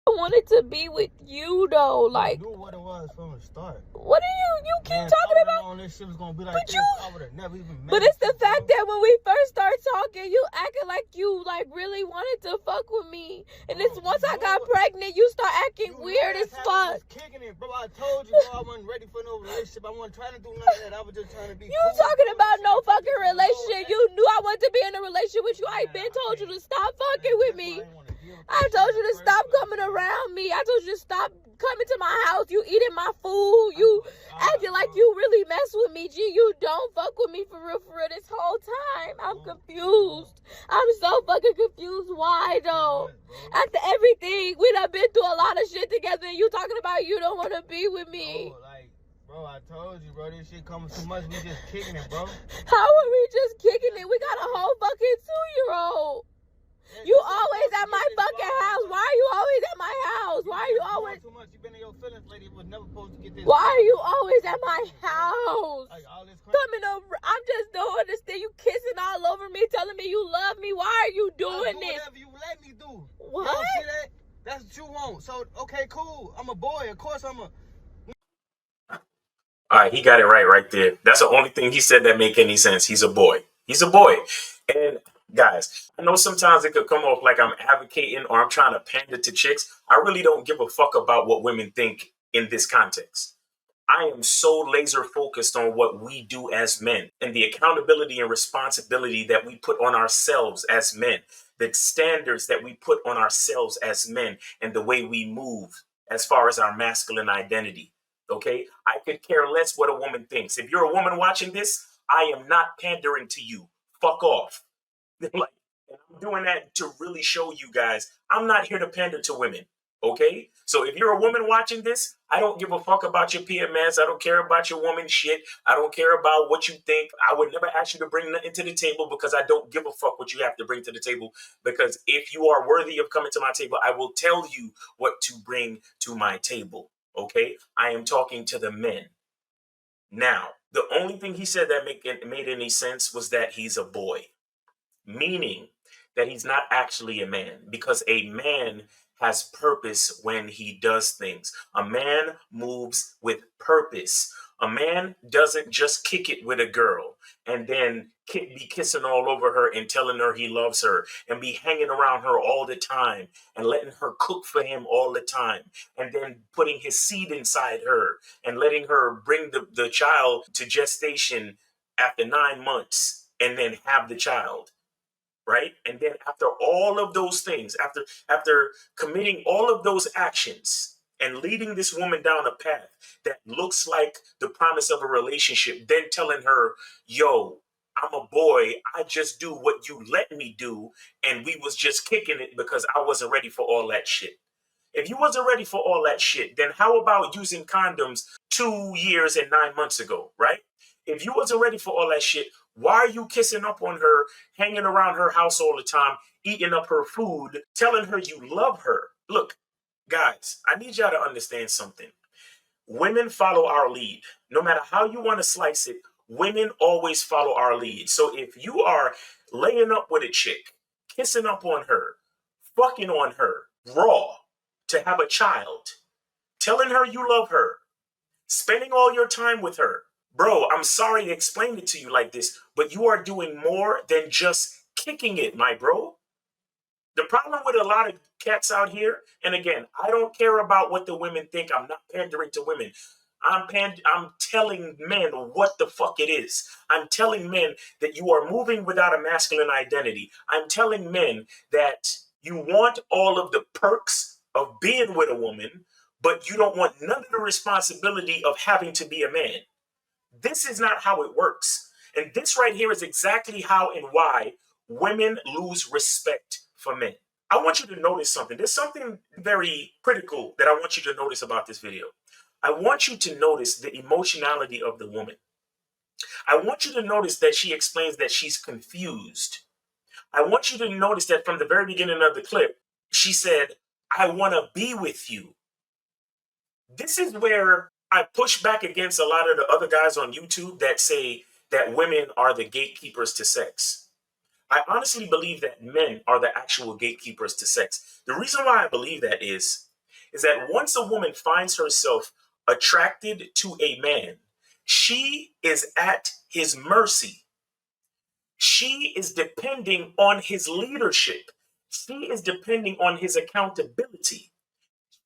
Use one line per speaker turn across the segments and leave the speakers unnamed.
I wanted to be with you though, like.
You knew what it was from the start.
What are you keep
Man,
talking about?
On this shit was gonna be like
but
this,
you,
I would have never even met
but it's the
you,
fact
bro.
that when we first started talking, you acting like you like really wanted to fuck with me, and it's once I got pregnant, you start acting weird as fuck.
I was kicking it, bro. I told you, bro. I wasn't ready for no relationship. I wasn't trying to do none of that. I was just trying to be.
You cool, talking about no fucking relationship? You knew I wanted to be in a relationship with you. I been told you to stop fucking with me. I told you to stop coming around me. I told you to stop coming to my house. You eating my food. You acting like you really mess with me. G, you don't fuck with me for real this whole time. I'm confused. I'm so fucking confused. Why though? After everything, we done been through a lot of shit together, and you talking about you don't want to be with me.
Bro, I told you, bro, this shit coming too much. We just kicking it, bro.
How are we just kicking it? We got a whole fucking 2-year-old. You always at my fucking house. Why are you always at my house? Why are you always
too much? You been in your feelings, lady. Was never supposed to get this.
Why are you always at my house?
Like all this
coming over. I'm just don't understand. You kissing all over me, telling me you love me. Why are you doing this?
Whatever you let me do.
What?
You don't see that? That's what you want. So okay, cool. I'm a boy. Of course I'm a.
All right, he got it right there. That's the only thing he said that make any sense. He's a boy. He's a boy. And guys, I know sometimes it could come off like I'm advocating or I'm trying to pander to chicks. I really don't give a fuck about what women think in this context. I am so laser focused on what we do as men and the accountability and responsibility that we put on ourselves as men, the standards that we put on ourselves as men, and the way we move as far as our masculine identity. Okay, I could care less what a woman thinks. If you're a woman watching this, I am not pandering to you. Fuck off. Like, and I'm doing that to really show you guys I'm not here to pander to women. Okay, so if you're a woman watching this, I don't give a fuck about your PMS. I don't care about your woman shit. I don't care about what you think. I would never ask you to bring nothing to the table because I don't give a fuck what you have to bring to the table. Because if you are worthy of coming to my table, I will tell you what to bring to my table. Okay, I am talking to the men. Now, the only thing he said that made any sense was that he's a boy, meaning that he's not actually a man, because a man has purpose when he does things. A man moves with purpose. A man doesn't just kick it with a girl and then be kissing all over her and telling her he loves her and be hanging around her all the time and letting her cook for him all the time and then putting his seed inside her and letting her bring the child to gestation after 9 months and then have the child. Right? And then after all of those things, after committing all of those actions and leading this woman down a path that looks like the promise of a relationship, then telling her, yo, I'm a boy, I just do what you let me do, and we was just kicking it because I wasn't ready for all that shit. If you wasn't ready for all that shit, then how about using condoms 2 years and 9 months ago, right? If you wasn't ready for all that shit, why are you kissing up on her, hanging around her house all the time, eating up her food, telling her you love her? Look, guys, I need y'all to understand something. Women follow our lead. No matter how you want to slice it, women always follow our lead. So if you are laying up with a chick, kissing up on her, fucking on her, raw, to have a child, telling her you love her, spending all your time with her, bro, I'm sorry to explain it to you like this, but you are doing more than just kicking it, my bro. The problem with a lot of cats out here, and again, I don't care about what the women think. I'm not pandering to women. I'm telling men what the fuck it is. I'm telling men that you are moving without a masculine identity. I'm telling men that you want all of the perks of being with a woman, but you don't want none of the responsibility of having to be a man. This is not how it works. And this right here is exactly how and why women lose respect for men. I want you to notice something. There's something very critical that I want you to notice about this video. I want you to notice the emotionality of the woman. I want you to notice that she explains that she's confused. I want you to notice that from the very beginning of the clip, she said, I want to be with you. This is where I push back against a lot of the other guys on YouTube that say that women are the gatekeepers to sex. I honestly believe that men are the actual gatekeepers to sex. The reason why I believe that is is that once a woman finds herself attracted to a man, she is at his mercy. She is depending on his leadership. She is depending on his accountability.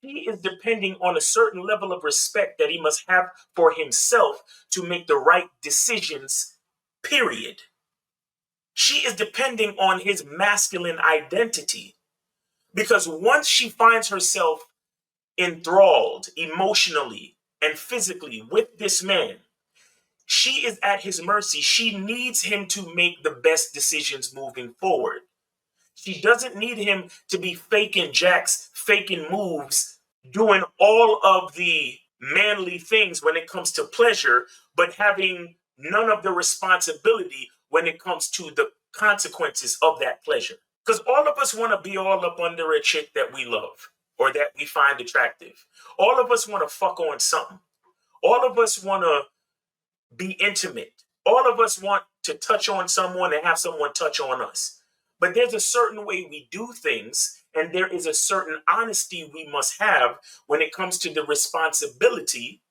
She is depending on a certain level of respect that he must have for himself to make the right decisions, period. She is depending on his masculine identity. Because once she finds herself enthralled emotionally and physically with this man, she is at his mercy. She needs him to make the best decisions moving forward. She doesn't need him to be faking jacks, faking moves, doing all of the manly things when it comes to pleasure, but having none of the responsibility when it comes to the consequences of that pleasure. Because all of us want to be all up under a chick that we love or that we find attractive. All of us want to fuck on something. All of us want to be intimate. All of us want to touch on someone and have someone touch on us. But there's a certain way we do things, and there is a certain honesty we must have when it comes to the responsibility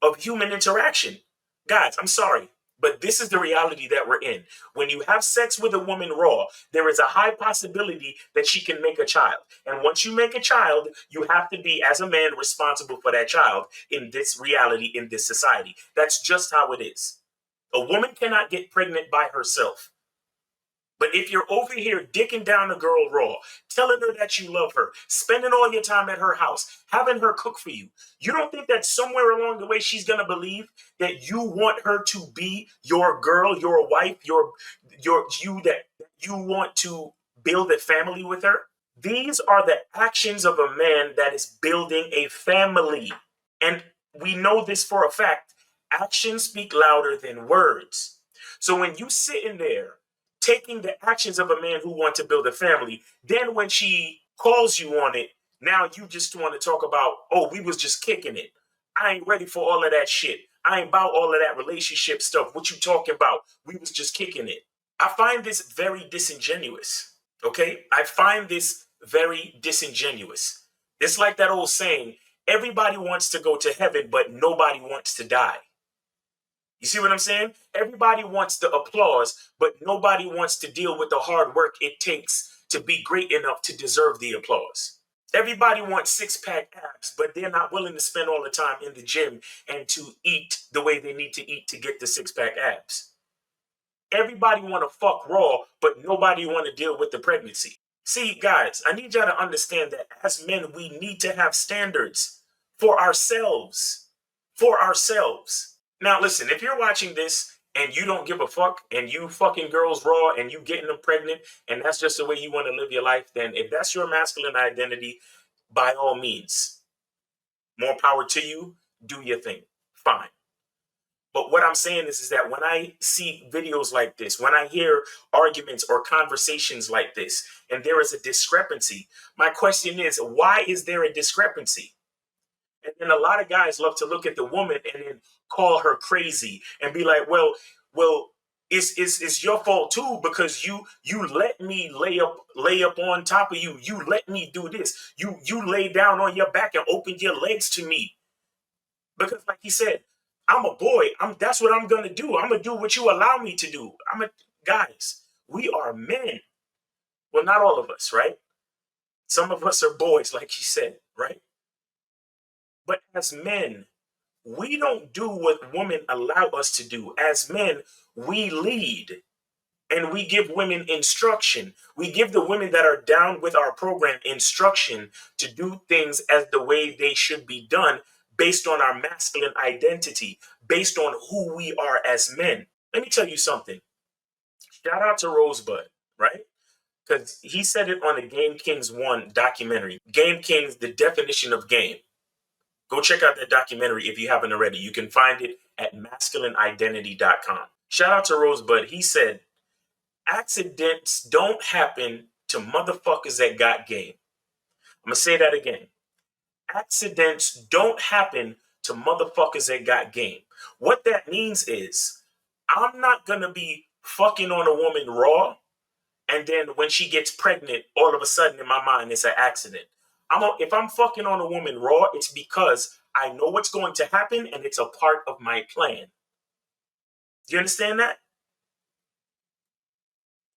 of human interaction. Guys, I'm sorry, but this is the reality that we're in. When you have sex with a woman raw, there is a high possibility that she can make a child. And once you make a child, you have to be, as a man, responsible for that child in this reality, in this society. That's just how it is. A woman cannot get pregnant by herself. But if you're over here dicking down a girl raw, telling her that you love her, spending all your time at her house, having her cook for you, you don't think that somewhere along the way she's going to believe that you want her to be your girl, your wife, that you want to build a family with her? These are the actions of a man that is building a family. And we know this for a fact. Actions speak louder than words. So when you sit in there taking the actions of a man who wants to build a family, then when she calls you on it, now you just want to talk about, oh, we was just kicking it. I ain't ready for all of that shit. I ain't about all of that relationship stuff. What you talking about? We was just kicking it. I find this very disingenuous. Okay? I find this very disingenuous. It's like that old saying, everybody wants to go to heaven, but nobody wants to die. You see what I'm saying? Everybody wants the applause, but nobody wants to deal with the hard work it takes to be great enough to deserve the applause. Everybody wants six-pack abs, but they're not willing to spend all the time in the gym and to eat the way they need to eat to get the six-pack abs. Everybody want to fuck raw, but nobody want to deal with the pregnancy. See, guys, I need y'all to understand that as men, we need to have standards for ourselves. For ourselves. Now, listen, if you're watching this and you don't give a fuck and you fucking girls raw and you getting them pregnant and that's just the way you want to live your life, then if that's your masculine identity, by all means, more power to you, do your thing. Fine. But what I'm saying is that when I see videos like this, when I hear arguments or conversations like this, and there is a discrepancy, my question is, why is there a discrepancy? And then a lot of guys love to look at the woman and then call her crazy and be like, well, it's your fault too, because you let me lay up on top of you. You let me do this. You lay down on your back and open your legs to me. Because like he said, I'm a boy. That's what I'm gonna do. I'm gonna do what you allow me to do. Guys, we are men. Well, not all of us, right? Some of us are boys, like he said, right? But as men, we don't do what women allow us to do. As men, we lead and we give women instruction. We give the women that are down with our program instruction to do things as the way they should be done based on our masculine identity, based on who we are as men. Let me tell you something. Shout out to Rosebud, right? Because he said it on the Game Kings 1 documentary. Game Kings, the definition of game. Go check out that documentary if you haven't already. You can find it at masculineidentity.com. Shout out to Rosebud. He said, accidents don't happen to motherfuckers that got game. I'm going to say that again. Accidents don't happen to motherfuckers that got game. What that means is I'm not going to be fucking on a woman raw, and then when she gets pregnant, all of a sudden in my mind, it's an accident. If I'm fucking on a woman raw, it's because I know what's going to happen and it's a part of my plan. Do you understand that?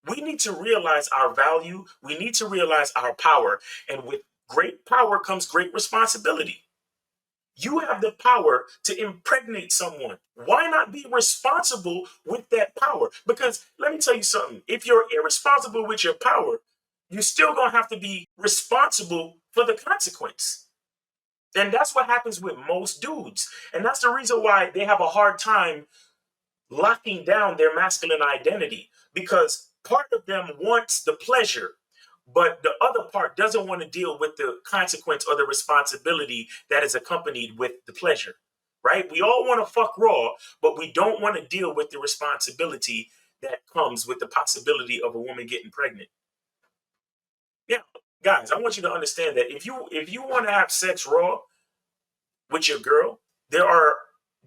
We need to realize our value. We need to realize our power. And with great power comes great responsibility. You have the power to impregnate someone. Why not be responsible with that power? Because let me tell you something. If you're irresponsible with your power, you're still going to have to be responsible for the consequence. And that's what happens with most dudes. And that's the reason why they have a hard time locking down their masculine identity, because part of them wants the pleasure, but the other part doesn't want to deal with the consequence or the responsibility that is accompanied with the pleasure, right? We all want to fuck raw, but we don't want to deal with the responsibility that comes with the possibility of a woman getting pregnant. Yeah, guys, I want you to understand that if you want to have sex raw with your girl, there are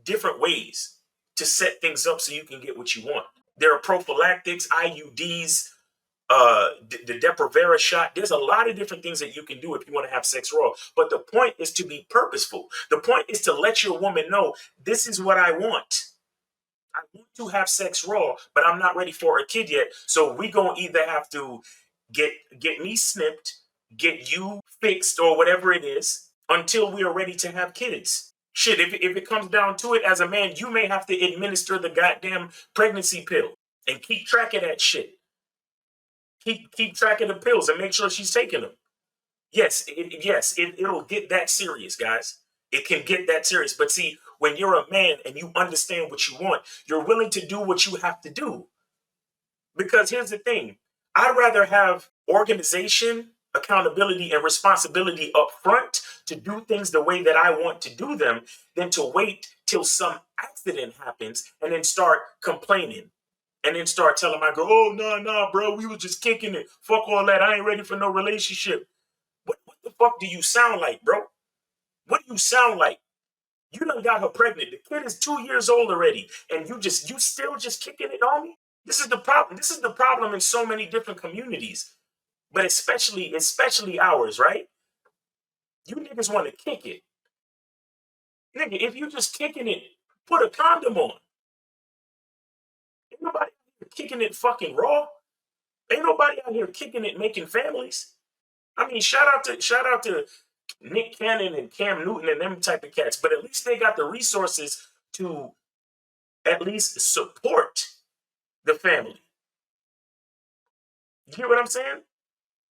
different ways to set things up so you can get what you want. There are prophylactics, IUDs, the Depo-Provera shot. There's a lot of different things that you can do if you want to have sex raw. But the point is to be purposeful. The point is to let your woman know, this is what I want. I want to have sex raw, but I'm not ready for a kid yet. So we gonna either have to get me snipped, get you fixed, or whatever it is, until we are ready to have kids. Shit, if it comes down to it, as a man, you may have to administer the goddamn pregnancy pill and keep track of that shit. Keep track of the pills and make sure she's taking them. Yes, it'll get that serious, guys. It can get that serious. But see, when you're a man and you understand what you want, you're willing to do what you have to do. Because here's the thing. I'd rather have organization, accountability, and responsibility up front to do things the way that I want to do them than to wait till some accident happens and then start complaining. And then start telling my girl, oh, nah, bro, we was just kicking it. Fuck all that. I ain't ready for no relationship. What the fuck do you sound like, bro? What do you sound like? You done got her pregnant. The kid is 2 years old already. And you still just kicking it on me? This is the problem. This is the problem in so many different communities. But especially ours, right? You niggas want to kick it. Nigga, if you just kicking it, put a condom on. Ain't nobody kicking it fucking raw. Ain't nobody out here kicking it making families. I mean, shout out to Nick Cannon and Cam Newton and them type of cats, but at least they got the resources to at least support the family. You hear what I'm saying?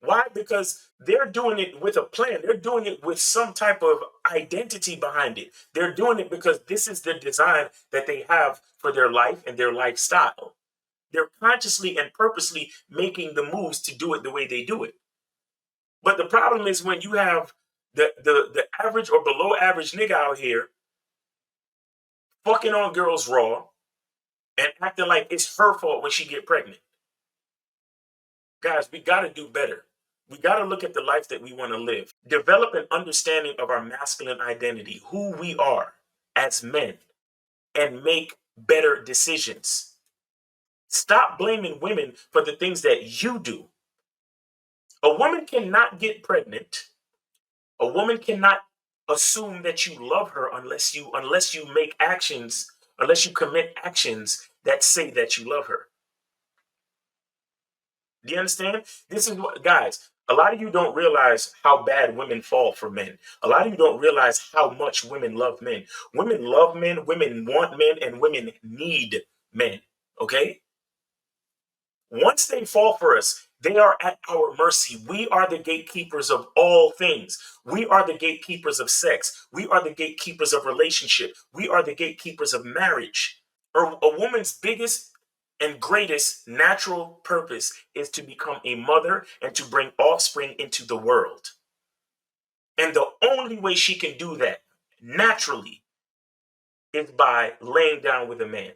Why? Because they're doing it with a plan. They're doing it with some type of identity behind it. They're doing it because this is the design that they have for their life and their lifestyle. They're consciously and purposely making the moves to do it the way they do it. But the problem is when you have the average or below average nigga out here fucking on girls raw and acting like it's her fault when she get pregnant. Guys, we got to do better. We got to look at the life that we want to live. Develop an understanding of our masculine identity, who we are as men, and make better decisions. Stop blaming women for the things that you do. A woman cannot get pregnant. A woman cannot assume that you love her unless you make actions, unless you commit actions that say that you love her. Do you understand? This is what, guys, a lot of you don't realize how bad women fall for men. A lot of you don't realize how much women love men. Women love men, women want men, and women need men. Okay? Once they fall for us, they are at our mercy. We are the gatekeepers of all things. We are the gatekeepers of sex. We are the gatekeepers of relationship. We are the gatekeepers of marriage. Or a woman's biggest and greatest natural purpose is to become a mother and to bring offspring into the world. And the only way she can do that naturally is by laying down with a man,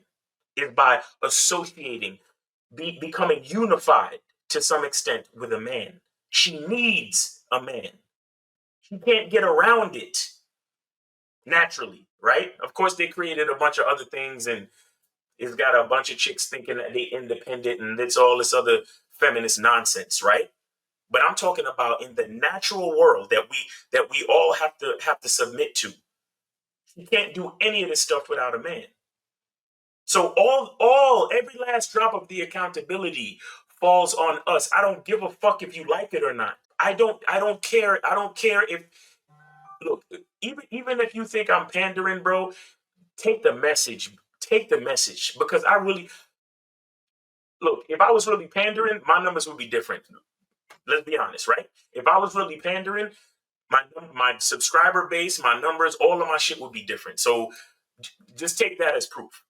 is by associating, becoming unified to some extent with a man. She needs a man. She can't get around it naturally, right? Of course, they created a bunch of other things, and it's got a bunch of chicks thinking that they independent and it's all this other feminist nonsense, right? But I'm talking about in the natural world that we all have to submit to. You can't do any of this stuff without a man. So every last drop of the accountability falls on us. I don't give a fuck if you like it or not. I don't care. I don't care if look, even if you think I'm pandering, bro, take the message. Take the message. Because I really look, if I was really pandering, my numbers would be different. Let's be honest, right? If I was really pandering, my subscriber base, my numbers, all of my shit would be different. So just take that as proof.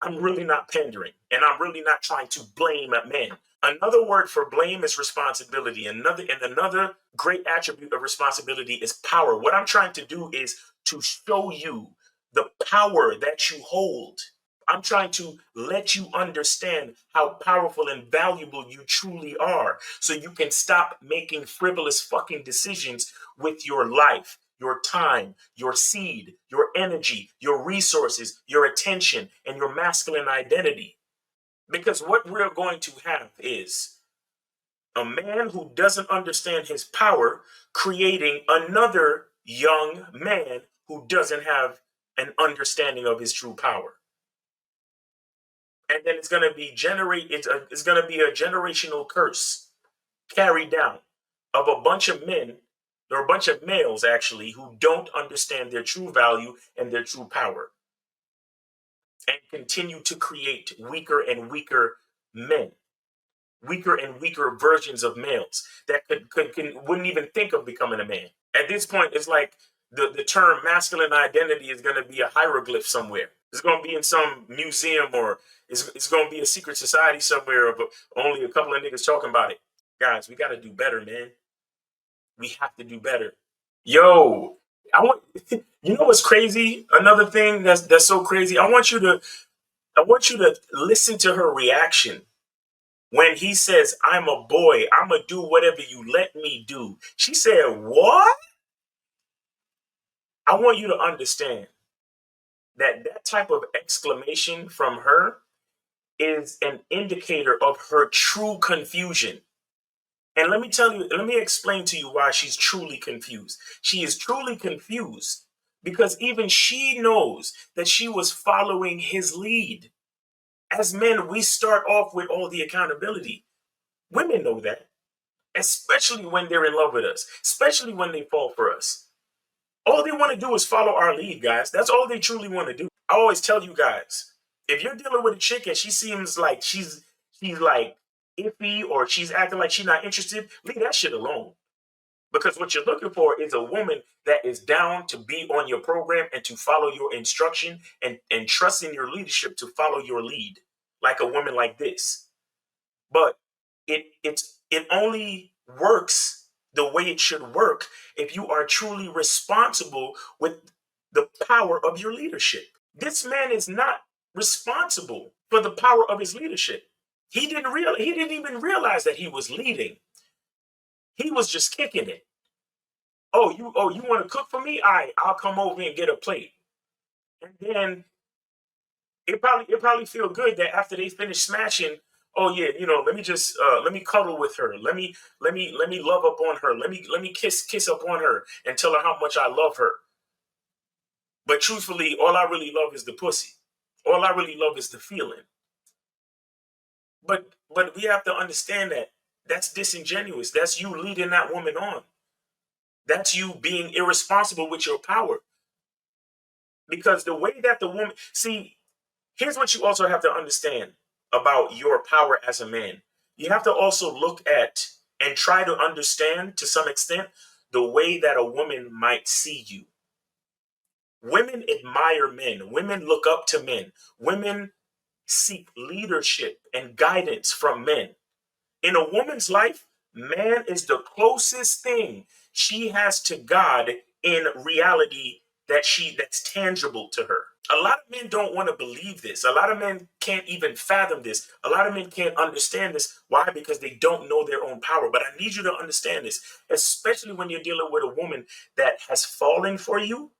I'm really not pandering, and I'm really not trying to blame men. Another word for blame is responsibility. Another great attribute of responsibility is power. What I'm trying to do is to show you the power that you hold. I'm trying to let you understand how powerful and valuable you truly are so you can stop making frivolous fucking decisions with your life, your time, your seed, your energy, your resources, your attention, and your masculine identity. Because what we're going to have is a man who doesn't understand his power creating another young man who doesn't have an understanding of his true power. And then it's going to be it's going to be a generational curse carried down of a bunch of men or a bunch of males actually who don't understand their true value and their true power and continue to create weaker and weaker men, weaker and weaker versions of males that wouldn't even think of becoming a man. At this point, it's like the term masculine identity is going to be a hieroglyph somewhere. It's going to be in some museum or it's going to be a secret society somewhere of only a couple of niggas talking about it. Guys, we got to do better, man. We have to do better. Yo, I want you know what's crazy? Another thing that's so crazy. I want you to listen to her reaction when he says, "I'm a boy. I'm gonna do whatever you let me do." She said, "What?" I want you to understand that type of exclamation from her is an indicator of her true confusion. And let me explain to you why she's truly confused. She is truly confused because even she knows that she was following his lead. As men, we start off with all the accountability. Women know that, especially when they're in love with us, especially when they fall for us. All they want to do is follow our lead, guys. That's all they truly want to do. I always tell you guys, if you're dealing with a chick and she seems like she's like iffy or she's acting like she's not interested, leave that shit alone. Because what you're looking for is a woman that is down to be on your program and to follow your instruction and trust in your leadership to follow your lead, like a woman like this. But it only works the way it should work if you are truly responsible with the power of your leadership. This man is not responsible for the power of his leadership. He didn't even realize that he was leading. He was just kicking it. Oh, you want to cook for me? All right, I'll come over and get a plate. And then it probably feel good that after they finish smashing, oh yeah, let me cuddle with her. Let me love up on her. Let me kiss up on her and tell her how much I love her. But truthfully, all I really love is the pussy. All I really love is the feeling. But we have to understand that that's disingenuous. That's you leading that woman on. That's you being irresponsible with your power. Because the way that the woman, see, here's what you also have to understand about your power as a man. You have to also look at and try to understand to some extent the way that a woman might see you. Women admire men. Women look up to men. Women seek leadership and guidance from men. In a woman's life, man is the closest thing she has to God in reality that's tangible to her. A lot of men don't want to believe this. A lot of men can't even fathom this. A lot of men can't understand this. Why? Because they don't know their own power. But I need you to understand this, especially when you're dealing with a woman that has fallen for you.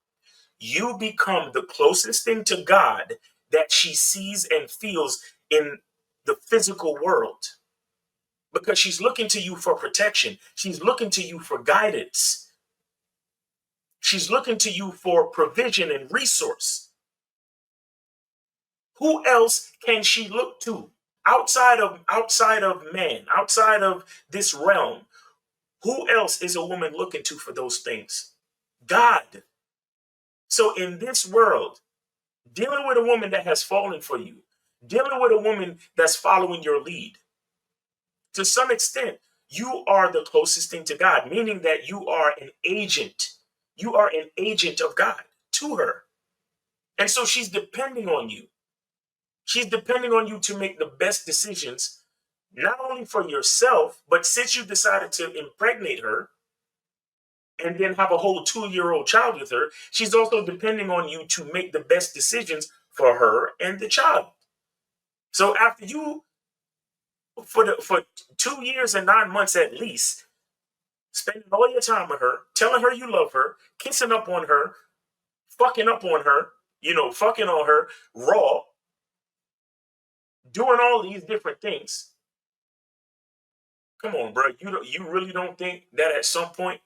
You become the closest thing to God that she sees and feels in the physical world. because she's looking to you for protection. She's looking to you for guidance. She's looking to you for provision and resource. Who else can she look to outside of man, outside of this realm? Who else is a woman looking to for those things? God. So in this world, dealing with a woman that has fallen for you, dealing with a woman that's following your lead, to some extent, you are the closest thing to God, meaning that you are an agent. You are an agent of God to her. And so she's depending on you. She's depending on you to make the best decisions, not only for yourself, but since you decided to impregnate her and then have a whole 2-year-old child with her, she's also depending on you to make the best decisions for her and the child. So after you, for 2 years and 9 months at least, spending all your time with her, telling her you love her, kissing up on her, fucking up on her, fucking on her raw, doing all these different things. Come on, bro. You really don't think that at some point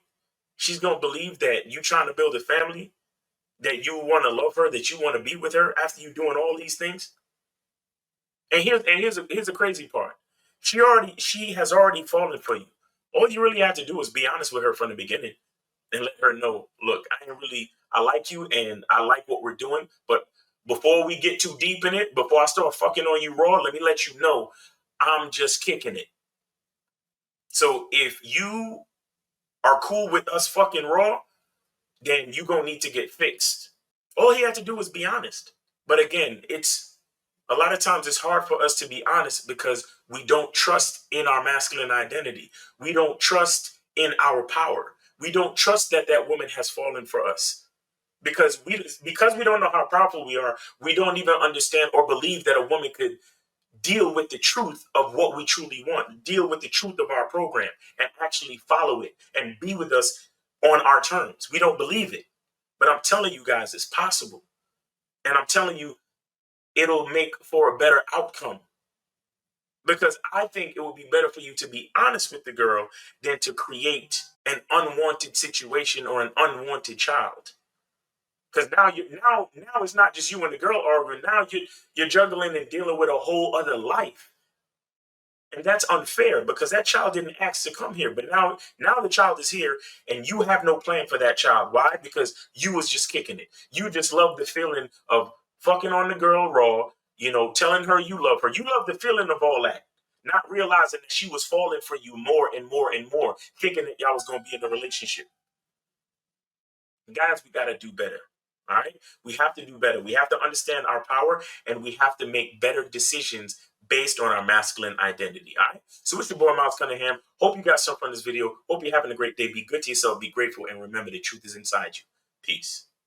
she's gonna believe that you trying to build a family, that you want to love her, that you want to be with her after you doing all these things? And here's a crazy part. She has already fallen for you. All you really have to do is be honest with her from the beginning and let her know, look, I like you and I like what we're doing, but before we get too deep in it, before I start fucking on you raw, let me let you know I'm just kicking it. So if you are cool with us fucking raw, then you're going to need to get fixed. All he had to do was be honest. But again, a lot of times it's hard for us to be honest because we don't trust in our masculine identity. We don't trust in our power. We don't trust that woman has fallen for us. Because we don't know how powerful we are, we don't even understand or believe that a woman could deal with the truth of what we truly want, deal with the truth of our program, and actually follow it and be with us on our terms. We don't believe it. But I'm telling you guys, it's possible. And I'm telling you, it'll make for a better outcome. Because I think it would be better for you to be honest with the girl than to create an unwanted situation or an unwanted child. Because now it's not just you and the girl arguing. Now you're juggling and dealing with a whole other life. And that's unfair because that child didn't ask to come here. But now the child is here and you have no plan for that child. Why? Because you was just kicking it. You just love the feeling of fucking on the girl raw, telling her you love her. You love the feeling of all that. Not realizing that she was falling for you more and more and more, thinking that y'all was going to be in a relationship. Guys, we got to do better. All right. We have to do better. We have to understand our power and we have to make better decisions based on our masculine identity. All right. So it's your boy, Miles Cunningham. Hope you got something from this video. Hope you're having a great day. Be good to yourself. Be grateful. And remember, the truth is inside you. Peace.